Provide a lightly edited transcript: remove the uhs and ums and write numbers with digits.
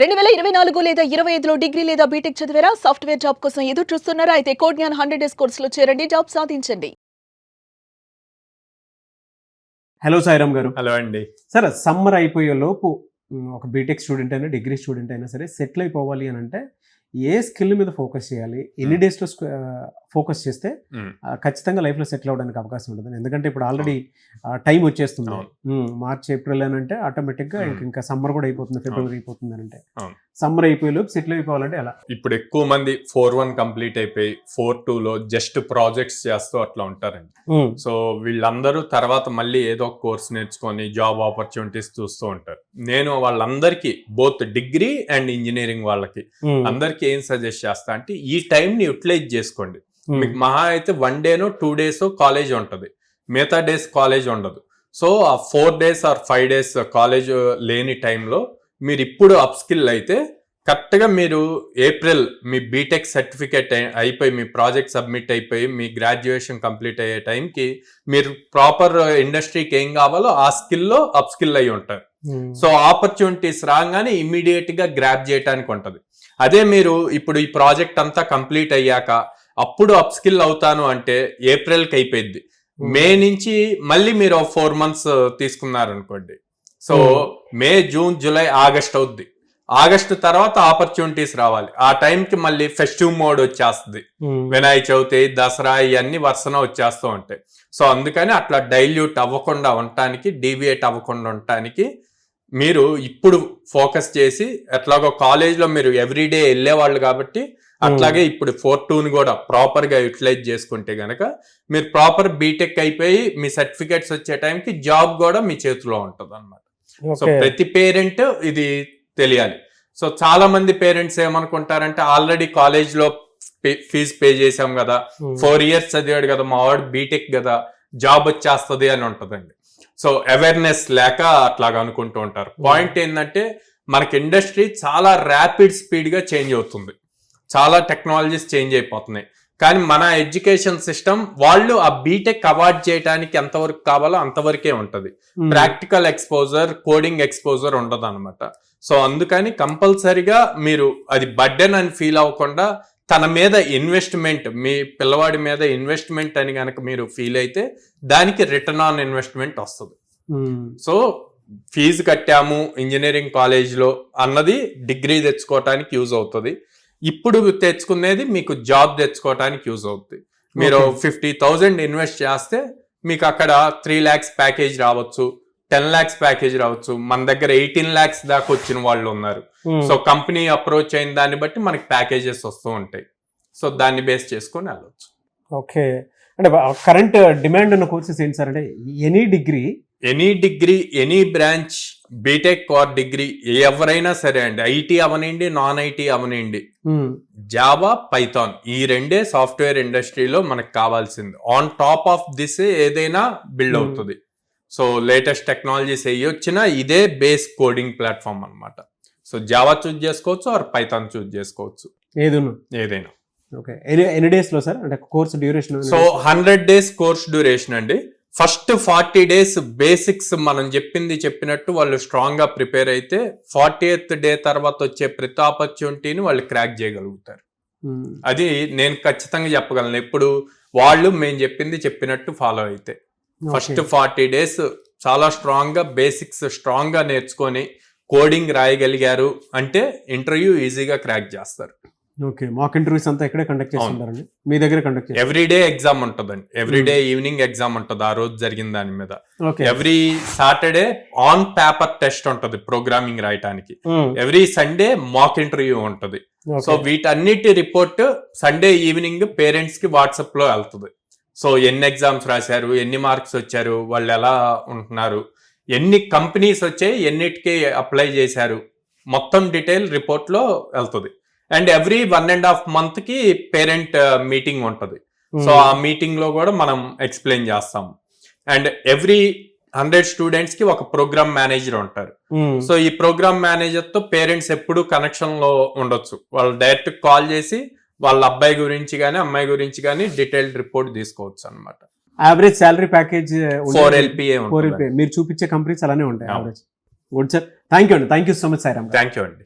2024 లేదా 25లో డిగ్రీ లేదా బీటెక్ చదివారా? సాఫ్ట్‌వేర్ జాబ్ కోసం ఎదురు చూస్తున్నారా? అయితే కోడ్ జ్ఞాన్ 100 డేస్ కోర్సులో చేరండి, జాబ్ సాధించండి. హలో సాయిరామ్ గారు. హలో అండి. సరే, సమ్మర్ అయిపోయే లోపు ఒక బీటెక్ స్టూడెంట్ అయినా డిగ్రీ స్టూడెంట్ అయినా సరే సెటిల్ అయిపోవాలి అని అంటే ఏ స్కిల్ మీద ఫోకస్ చేయాలి, ఎన్ని డేస్లో ఫోకస్ చేస్తే ఖచ్చితంగా లైఫ్లో సెటిల్ అవ్వడానికి అవకాశం ఉంటుంది? ఎందుకంటే ఇప్పుడు ఆల్రెడీ టైం వచ్చేస్తుంది. మార్చ్ ఏప్రిల్ అని అంటే ఆటోమేటిక్గా ఇంకా సమ్మర్ కూడా అయిపోతుంది, ఫిబ్రవరి అయిపోతుంది అని అంటే సమ్మర్ అయిపోయే లోపు సెటిల్ అయిపోవాలంటే ఎలా? ఇప్పుడు ఎక్కువ మంది 4-1 కంప్లీట్ అయిపోయి 4-2లో జస్ట్ ప్రాజెక్ట్స్ చేస్తూ అట్లా ఉంటారండి. సో వీళ్ళందరూ తర్వాత మళ్ళీ ఏదో ఒక కోర్స్ నేర్చుకొని జాబ్ ఆపర్చునిటీస్ చూస్తూ ఉంటారు. నేను వాళ్ళందరికీ బోత్ డిగ్రీ అండ్ ఇంజనీరింగ్ వాళ్ళకి అందరికీ ఏం సజెస్ట్ చేస్తా అంటే ఈ టైంని యూటిలైజ్ చేసుకోండి. మీకు మహా అయితే 1 డేనో 2 డేసో కాలేజ్ ఉంటుంది, మిగతా డేస్ కాలేజ్ ఉండదు. సో ఆ 4 డేస్ ఆర్ 5 డేస్ కాలేజ్ లేని టైంలో మీరు ఇప్పుడు అప్ స్కిల్ అయితే కరెక్ట్గా మీరు ఏప్రిల్ మీ బీటెక్ సర్టిఫికేట్ అయిపోయి మీ ప్రాజెక్ట్ సబ్మిట్ అయిపోయి మీ గ్రాడ్యుయేషన్ కంప్లీట్ అయ్యే టైంకి మీరు ప్రాపర్ ఇండస్ట్రీకి ఏం కావాలో ఆ స్కిల్లో అప్ స్కిల్ అయి ఉంటారు. సో ఆపర్చునిటీస్ రాగానే ఇమ్మీడియట్ గా గ్రాప్ చేయడానికి ఉంటుంది. అదే మీరు ఇప్పుడు ఈ ప్రాజెక్ట్ అంతా కంప్లీట్ అయ్యాక అప్పుడు అప్ స్కిల్ అవుతాను అంటే ఏప్రిల్కి అయిపోయింది. మే నుంచి మళ్ళీ మీరు 4 months తీసుకున్నారు అనుకోండి, సో మే, జూన్, జూలై, ఆగస్ట్ అవుద్ది. ఆగస్టు తర్వాత ఆపర్చునిటీస్ రావాలి. ఆ టైంకి మళ్ళీ ఫెస్టివ్ మోడ్ వచ్చేస్తుంది. వినాయక చవితి, దసరా ఇవన్నీ వరుసన వచ్చేస్తూ ఉంటాయి. సో అందుకని అట్లా డైల్యూట్ అవ్వకుండా ఉండటానికి, డీవియేట్ అవ్వకుండా ఉండటానికి మీరు ఇప్పుడు ఫోకస్ చేసి, ఎట్లాగో కాలేజ్లో మీరు ఎవ్రీడే వెళ్ళేవాళ్ళు కాబట్టి అట్లాగే ఇప్పుడు 4-2ని కూడా ప్రాపర్ గా యూటిలైజ్ చేసుకుంటే గనక మీరు ప్రాపర్ బీటెక్ అయిపోయి మీ సర్టిఫికేట్స్ వచ్చే టైంకి జాబ్ కూడా మీ చేతిలో ఉంటుంది అన్నమాట. సో ప్రతి పేరెంట్ ఇది తెలియాలి. సో చాలా మంది పేరెంట్స్ ఏమనుకుంటారంటే ఆల్రెడీ కాలేజ్ లో ఫీజు పే చేసాం కదా, 4 years చదివాడు కదా మా వాడు, బీటెక్ కదా జాబ్ వచ్చేస్తుంది అని ఉంటుందండి. సో అవేర్నెస్ లేక అట్లాగా అనుకుంటూ ఉంటారు. పాయింట్ ఏంటంటే మనకి ఇండస్ట్రీ చాలా ర్యాపిడ్ స్పీడ్ గా చేంజ్ అవుతుంది, చాలా టెక్నాలజీస్ చేంజ్ అయిపోతున్నాయి. కానీ మన ఎడ్యుకేషన్ సిస్టమ్ వాళ్ళు ఆ బీటెక్ అవాయిడ్ చేయడానికి ఎంతవరకు కావాలో అంతవరకే ఉంటది. ప్రాక్టికల్ ఎక్స్పోజర్, కోడింగ్ ఎక్స్పోజర్ ఉండదు అనమాట. సో అందుకని కంపల్సరిగా మీరు అది బర్డెన్ అని ఫీల్ అవ్వకుండా తన మీద ఇన్వెస్ట్మెంట్, మీ పిల్లవాడి మీద ఇన్వెస్ట్మెంట్ అని కనుక మీరు ఫీల్ అయితే దానికి రిటర్న్ ఆన్ ఇన్వెస్ట్మెంట్ వస్తుంది. సో ఫీజు కట్టాము ఇంజనీరింగ్ కాలేజ్లో అన్నది డిగ్రీ తెచ్చుకోవటానికి యూజ్ అవుతుంది. ఇప్పుడు తెచ్చుకునేది మీకు జాబ్ తెచ్చుకోవటానికి యూజ్ అవుతుంది. మీరు 50,000 ఇన్వెస్ట్ చేస్తే మీకు అక్కడ 3 lakhs ప్యాకేజ్ రావచ్చు, 10 lakhs ప్యాకేజ్ రావచ్చు. మన దగ్గర 18 lakhs దాకా వచ్చిన వాళ్ళు ఉన్నారు. సో కంపెనీ అప్రోచ్ అయిన దాన్ని బట్టి మనకి ప్యాకేజెస్ వస్తూ ఉంటాయి. సో దాన్ని బేస్ చేసుకొని వెళ్ళవచ్చు. ఓకే, అంటే కరెంట్ డిమాండ్ ఉన్న కోర్సెస్ ఏంటి సార్? అంటే any degree, any branch, BTech or degree ఎవరైనా సరే అండి, ఐటీ అవనండి, నాన్ ఐటీ అవనండి, జావా, పైథాన్ ఈ రెండే సాఫ్ట్వేర్ ఇండస్ట్రీలో మనకు కావాల్సింది. ఆన్ టాప్ ఆఫ్ దిస్ ఏదైనా బిల్డ్ అవుతుంది. సో లేటెస్ట్ టెక్నాలజీస్ ఏ వచ్చినా ఇదే బేస్ కోడింగ్ ప్లాట్ఫామ్ అనమాట. సో జావా చూజ్ చేసుకోవచ్చు ఆర్ పైథాన్ చూజ్ చేసుకోవచ్చు, ఏదైనా. ఓకే, ఎన్ని డేస్ లో సార్ అంటే course duration? So 100 days course duration అండి. ఫస్ట్ 40 days బేసిక్స్ మనం చెప్పినట్టు వాళ్ళు స్ట్రాంగ్ గా ప్రిపేర్ అయితే 40th day తర్వాత వచ్చే ప్రతి ఆపర్చునిటీని వాళ్ళు క్రాక్ చేయగలుగుతారు. అది నేను ఖచ్చితంగా చెప్పగలను. ఎప్పుడు వాళ్ళు మేము చెప్పినట్టు ఫాలో అయితే ఫస్ట్ 40 days చాలా స్ట్రాంగ్ గా బేసిక్స్ స్ట్రాంగ్ గా నేర్చుకొని కోడింగ్ రాయగలిగారు అంటే ఇంటర్వ్యూ ఈజీగా క్రాక్ చేస్తారు. ఓకే, మాక్ ఇంటర్వ్యూస్ అంతా ఎక్కడే కండక్ట్ చేస్తుంటారండి? మీ దగ్గర కండక్ట్ చేస్తారు? ఎవ్రీడే ఎగ్జామ్ ఉంటుందండి, ఎవ్రీడే ఈవినింగ్ ఎగ్జామ్ ఉంటుంది ఆ రోజు జరిగిన దాని మీద. Every Saturday on paper test ఉంటుంది ప్రోగ్రామింగ్ రాయటానికి. ఎవ్రీ సండే మాక్ ఇంటర్వ్యూ ఉంటుంది. సో వీటన్నిటి రిపోర్ట్ సండే ఈవినింగ్ పేరెంట్స్ కి వాట్సాప్ లో వెళ్తుంది. సో ఎన్ని ఎగ్జామ్స్ రాశారు, ఎన్ని మార్క్స్ వచ్చారు, వాళ్ళు ఎలా ఉంటున్నారు, ఎన్ని కంపెనీస్ వచ్చాయి, ఎన్నిటికి అప్లై చేశారు, మొత్తం డీటెయిల్ రిపోర్ట్ లో వెళ్తుంది. అండ్ ఎవ్రీ 1.5 month కి పేరెంట్ మీటింగ్ ఉంటుంది. సో ఆ మీటింగ్ లో కూడా మనం ఎక్స్ప్లెయిన్ చేస్తాం. అండ్ ఎవ్రీ 100 students కి ఒక ప్రోగ్రామ్ మేనేజర్ ఉంటారు. సో ఈ ప్రోగ్రామ్ మేనేజర్ తో పేరెంట్స్ ఎప్పుడు కనెక్షన్ లో ఉండొచ్చు. వాళ్ళు డైరెక్ట్ కాల్ చేసి వాళ్ళ అబ్బాయి గురించి కానీ అమ్మాయి గురించి కానీ డీటెయిల్డ్ రిపోర్ట్ తీసుకోవచ్చు అనమాట. Average salary package 4 LPA. మీరు చూపించే కంపెనీస్ అలానే ఉంటాయి average. Good sir, thank you so much Sairam. Thank you అండి.